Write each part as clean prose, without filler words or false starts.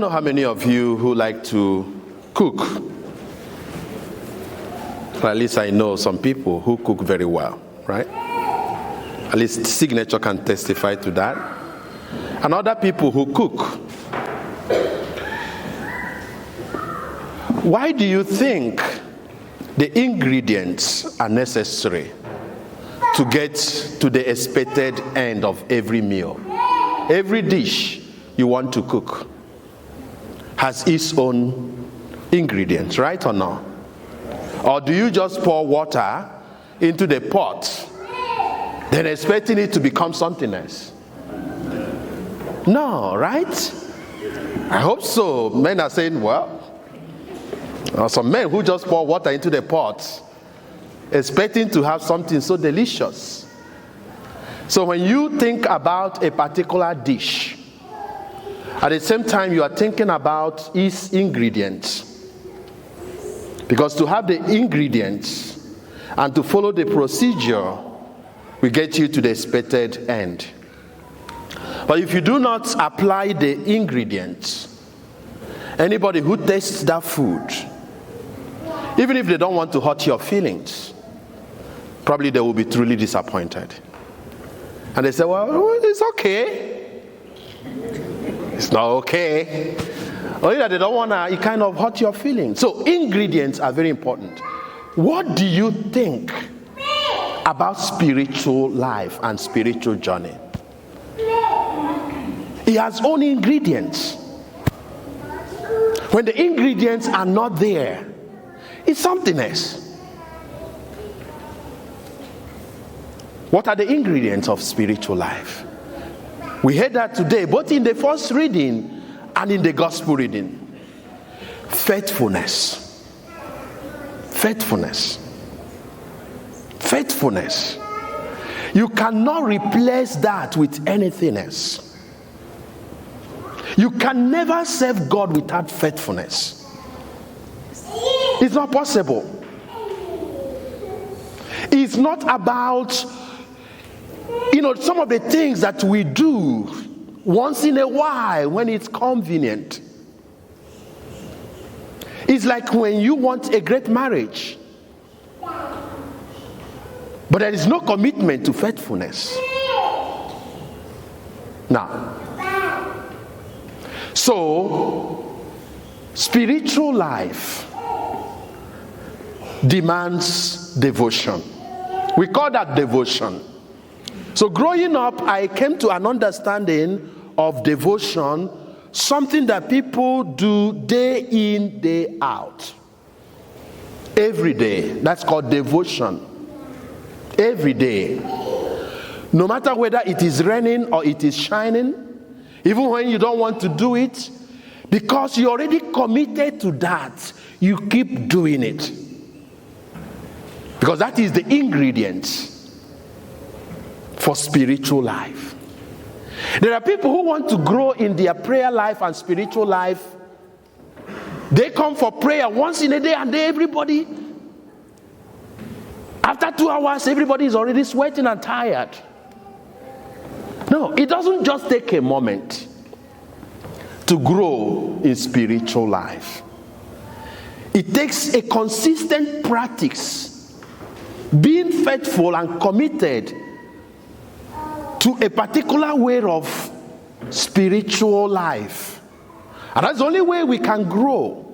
know how many of you who like to cook. Or at least I know some people who cook very well, right? At least Signature can testify to that. And other people who cook. Why do you think the ingredients are necessary to get to the expected end of every meal? Every dish you want to cook has its own ingredients, right or not? Or do you just pour water into the pot, then expecting it to become something else? No, right? I hope so. Men are saying, well, some men who just pour water into the pot, expecting to have something so delicious. So when you think about a particular dish, at the same time you are thinking about its ingredients. Because to have the ingredients and to follow the procedure will get you to the expected end. But if you do not apply the ingredients, anybody who tastes that food, even if they don't want to hurt your feelings, probably they will be truly disappointed. And they say, well, it's okay. It's not okay. Or either they don't want to, it kind of hurt your feelings. So ingredients are very important. What do you think about spiritual life and spiritual journey? It has own ingredients. When the ingredients are not there, it's something else. What are the ingredients of spiritual life? We heard that today, both in the first reading and in the gospel reading. Faithfulness. Faithfulness. Faithfulness. You cannot replace that with anything else. You can never serve God without faithfulness. It's not possible. It's not about, some of the things that we do once in a while when it's convenient. It's like when you want a great marriage, but there is no commitment to faithfulness. Now, so spiritual life demands devotion. We call that devotion. So growing up, I came to an understanding of devotion, something that people do day in, day out. Every day. That's called devotion. Every day. No matter whether it is raining or it is shining, even when you don't want to do it, because you're already committed to that, you keep doing it. Because that is the ingredient for spiritual life. There are people who want to grow in their prayer life and spiritual life. They come for prayer once in a day and everybody, after 2 hours, everybody is already sweating and tired. No, it doesn't just take a moment to grow in spiritual life. It takes a consistent practice, being faithful and committed to a particular way of spiritual life. And that's the only way we can grow.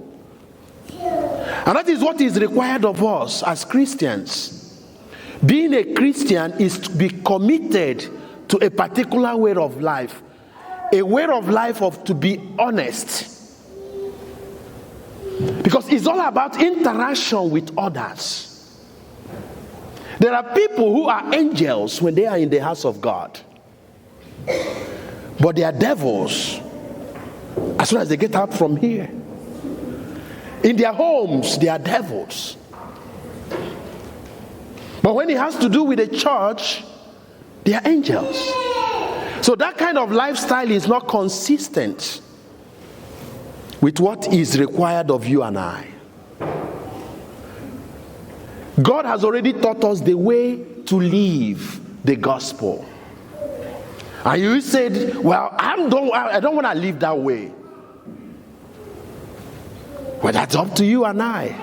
And that is what is required of us as Christians. Being a Christian is to be committed to a particular way of life. A way of life of to be honest. Because it's all about interaction with others. There are people who are angels when they are in the house of God. But they are devils as soon as they get out from here. In their homes, they are devils. But when it has to do with the church, they are angels. So that kind of lifestyle is not consistent with what is required of you and I. God has already taught us the way to live the gospel. And you said, well, I don't want to live that way. Well, that's up to you and I.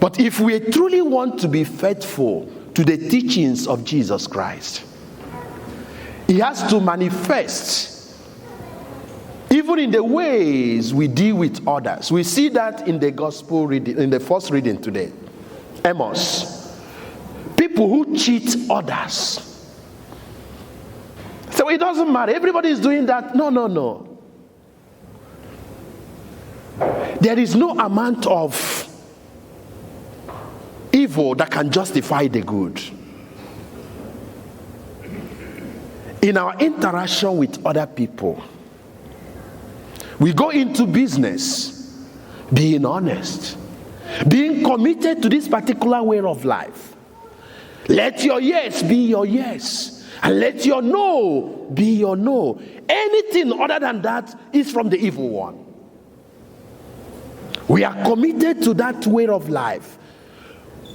But if we truly want to be faithful to the teachings of Jesus Christ, he has to manifest even in the ways we deal with others. We see that in the gospel reading, in the first reading today. Amos. People who cheat others. So it doesn't matter. Everybody is doing that. No. There is no amount of evil that can justify the good. In our interaction with other people, we go into business being honest, being committed to this particular way of life. Let your yes be your yes, and let your no be your no. Anything other than that is from the evil one. We are committed to that way of life.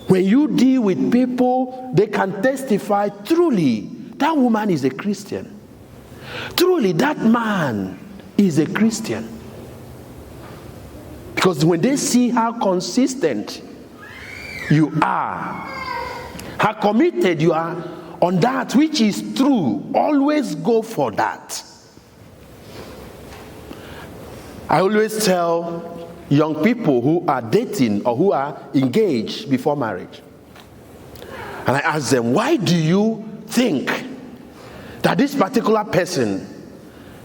When you deal with people, they can testify, truly, that woman is a Christian. Truly, that man is a Christian. Because when they see how consistent you are, how committed you are on that which is true, always go for that. I always tell young people who are dating or who are engaged before marriage, and I ask them, why do you think that this particular person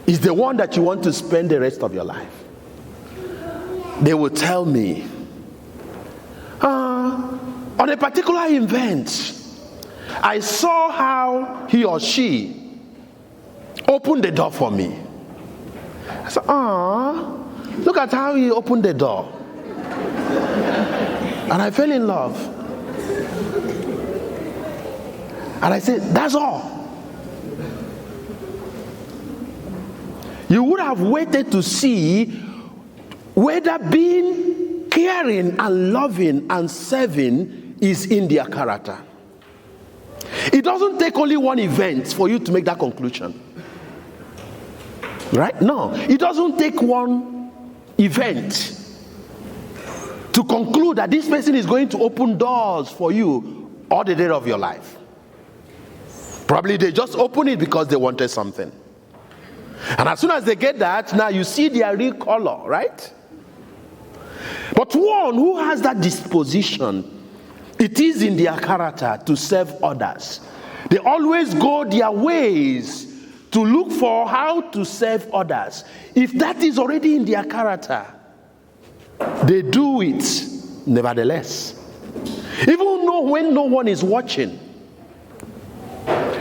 is the one that you want to spend the rest of your life? They will tell me, on a particular event, I saw how he or she opened the door for me. I said, look at how he opened the door. And I fell in love. And I said, that's all. You would have waited to see whether being caring and loving and serving is in their character. It doesn't take only one event for you to make that conclusion. Right? No, it doesn't take one event to conclude that this person is going to open doors for you all the day of your life. Probably they just open it because they wanted something. And as soon as they get that, now you see their real color, right? But one who has that disposition, it is in their character to serve others. They always go their ways to look for how to serve others. If that is already in their character, they do it nevertheless. Even though when no one is watching,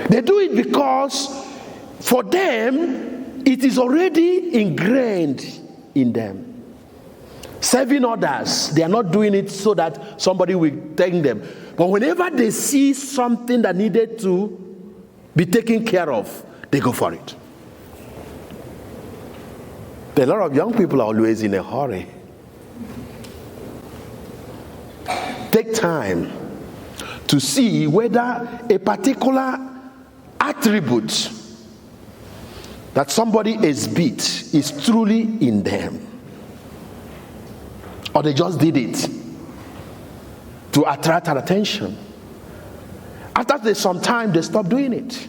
they do it because for them, it is already ingrained in them. Serving others, they are not doing it so that somebody will thank them. But whenever they see something that needed to be taken care of, they go for it. A lot of young people are always in a hurry. Take time to see whether a particular attribute that somebody exhibits is truly in them, or they just did it to attract our attention. After some time, they stop doing it.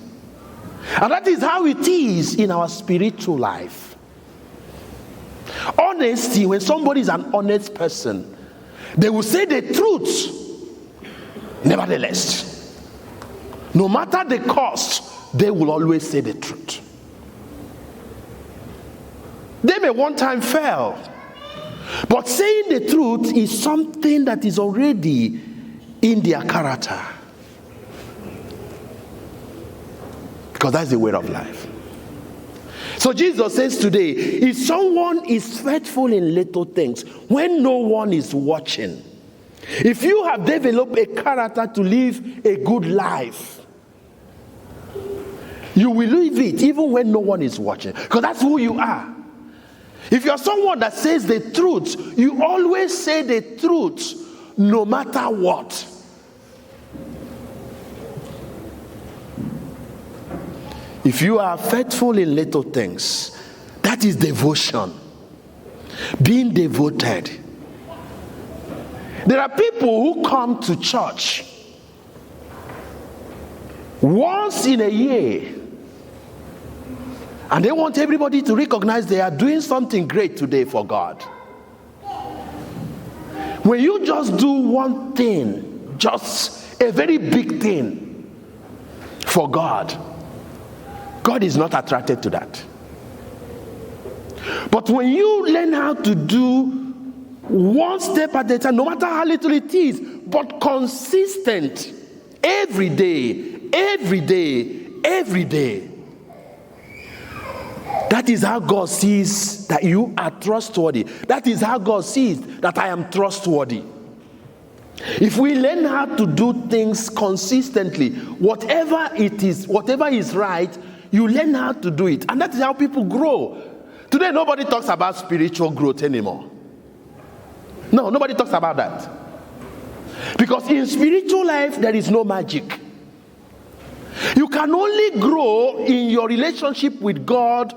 And that is how it is in our spiritual life. Honesty, when somebody is an honest person, they will say the truth. Nevertheless, no matter the cost, they will always say the truth. They may one time fail, but saying the truth is something that is already in their character. Because that's the way of life. So Jesus says today, if someone is faithful in little things, when no one is watching, if you have developed a character to live a good life, you will live it even when no one is watching. Because that's who you are. If you're someone that says the truth, you always say the truth no matter what. If you are faithful in little things, that is devotion. being devoted. There are people who come to church once in a year, and they want everybody to recognize they are doing something great today for God. When you just do one thing, just a very big thing for God, God is not attracted to that. But when you learn how to do one step at a time, no matter how little it is, but consistent, every day, that is how God sees that you are trustworthy. That is how God sees that I am trustworthy. If we learn how to do things consistently, whatever it is, whatever is right, you learn how to do it. And that is how people grow. Today, nobody talks about spiritual growth anymore. No, nobody talks about that. Because in spiritual life, there is no magic. You can only grow in your relationship with God,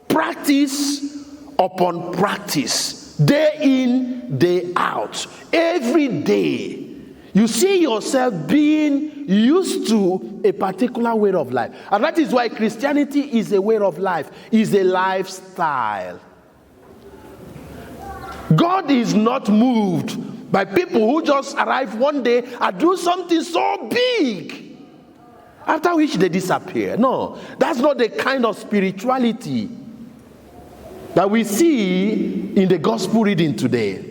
practice upon practice, day in, day out, every day. You see yourself being used to a particular way of life. And that is why Christianity is a way of life, is a lifestyle. God is not moved by people who just arrive one day and do something so big, after which they disappear. No, that's not the kind of spirituality that we see in the gospel reading today.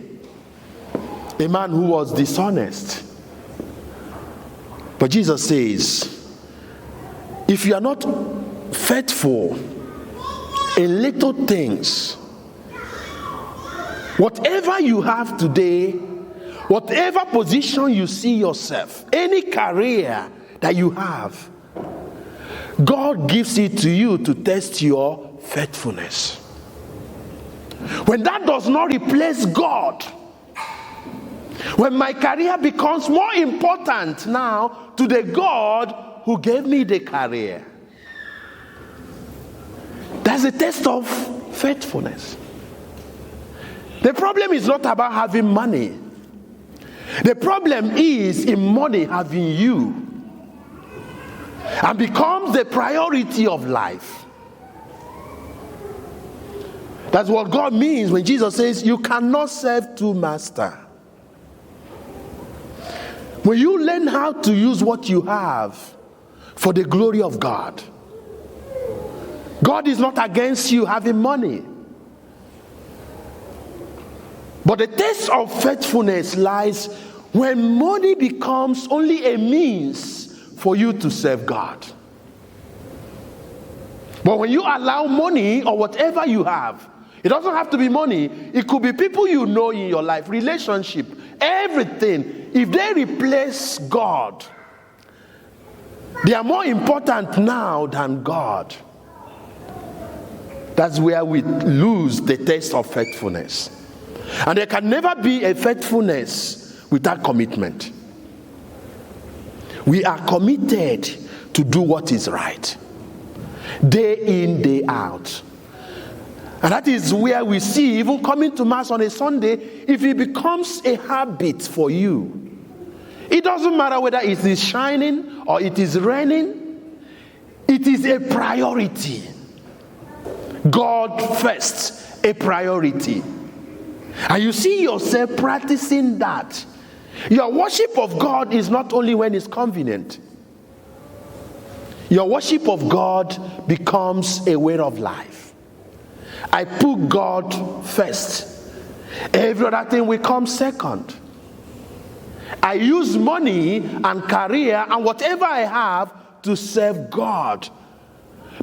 A man who was dishonest. But Jesus says, if you are not faithful in little things, whatever you have today, whatever position you see yourself, any career that you have, God gives it to you to test your faithfulness. When that does not replace God, when my career becomes more important now to the God who gave me the career, that's a test of faithfulness. The problem is not about having money. The problem is in money having you, and becomes the priority of life. That's what God means when Jesus says you cannot serve two masters. When you learn how to use what you have for the glory of God, God is not against you having money. But the test of faithfulness lies when money becomes only a means for you to serve God. But when you allow money or whatever you have, it doesn't have to be money, it could be people you know in your life, relationship, everything. If they replace God, they are more important now than God. That's where we lose the taste of faithfulness. And there can never be a faithfulness without commitment. We are committed to do what is right, day in, day out. And that is where we see, even coming to Mass on a Sunday, if it becomes a habit for you, it doesn't matter whether it is shining or it is raining, it is a priority. God first, a priority. And you see yourself practicing that. Your worship of God is not only when it's convenient. Your worship of God becomes a way of life. I put God first. Every other thing will come second. I use money and career and whatever I have to serve God.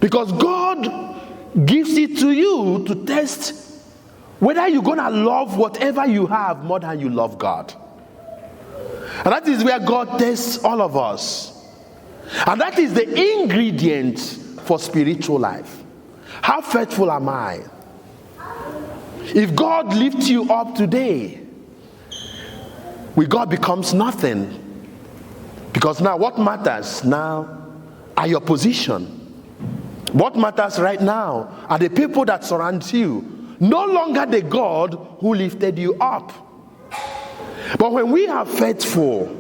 Because God gives it to you to test whether you're going to love whatever you have more than you love God. And that is where God tests all of us. And that is the ingredient for spiritual life. How faithful am I? If God lifts you up today, with God becomes nothing. Because now what matters now are your position. What matters right now are the people that surround you, No longer the God who lifted you up. But when we are faithful,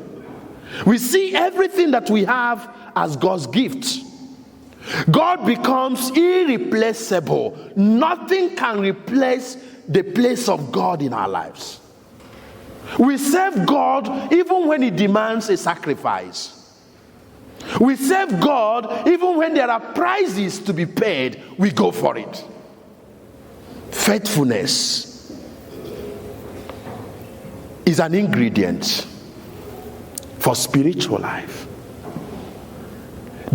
we see everything that we have as God's gift. God becomes irreplaceable. Nothing can replace the place of God in our lives. We serve God even when He demands a sacrifice. We serve God even when there are prices to be paid. We go for it. Faithfulness is an ingredient for spiritual life.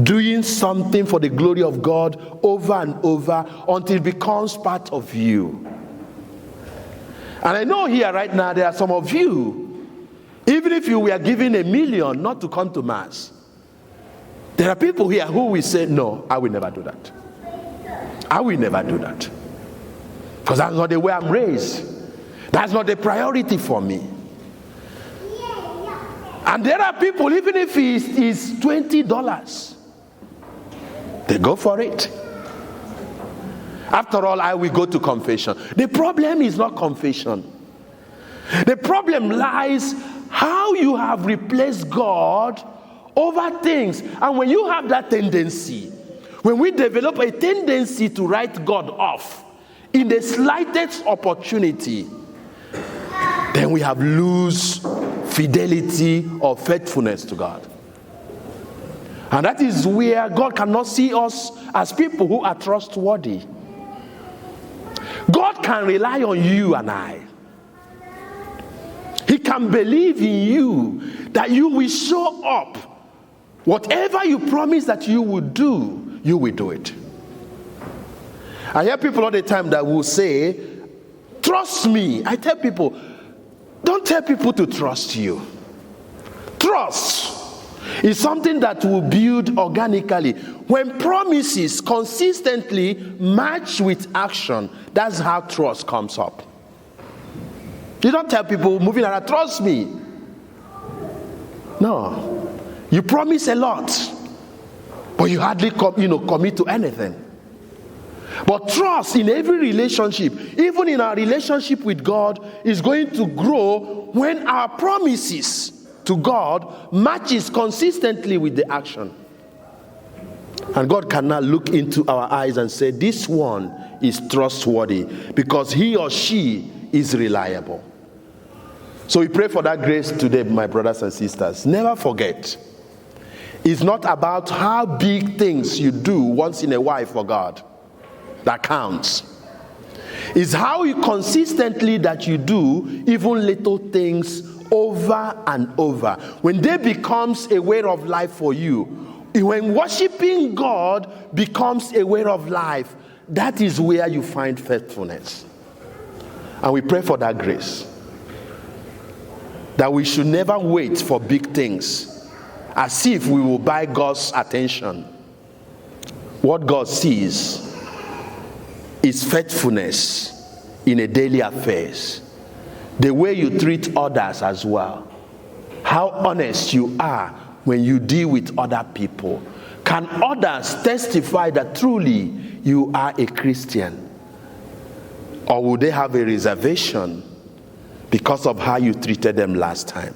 Doing something for the glory of God over and over until it becomes part of you. And I know here right now there are some of you, even if you were given $1 million not to come to Mass, there are people here who will say, no, I will never do that. I will never do that. Because that's not the way I'm raised. That's not the priority for me. And there are people, even if it's $20, they go for it. After all, I will go to confession. The problem is not confession. The problem lies how you have replaced God over things. And when you have that tendency, when we develop a tendency to write God off in the slightest opportunity, then we have lose fidelity or faithfulness to God. And that is where God cannot see us as people who are trustworthy. God can rely on you and I. He can believe in you that you will show up. Whatever you promise that you will do, you will do it. I hear people all the time that will say, trust me. I tell people, don't tell people to trust you. Trust is something that will build organically. When promises consistently match with action, that's how trust comes up. You don't tell people moving around, trust me. No. You promise a lot, but you hardly commit to anything. But trust in every relationship, even in our relationship with God, is going to grow when our promises to God matches consistently with the action. And God cannot look into our eyes and say, this one is trustworthy, because he or she is reliable. So we pray for that grace today, my brothers and sisters. Never forget, it's not about how big things you do once in a while for God that counts. It's how consistently that you do even little things over and over. When they becomes a way of life for you, when worshiping God becomes a way of life, that is where you find faithfulness. And we pray for that grace, that we should never wait for big things as if we will buy God's attention. What God sees is faithfulness in a daily affairs. The way you treat others as well. How honest you are when you deal with other people. Can others testify that truly you are a Christian? Or will they have a reservation because of how you treated them last time?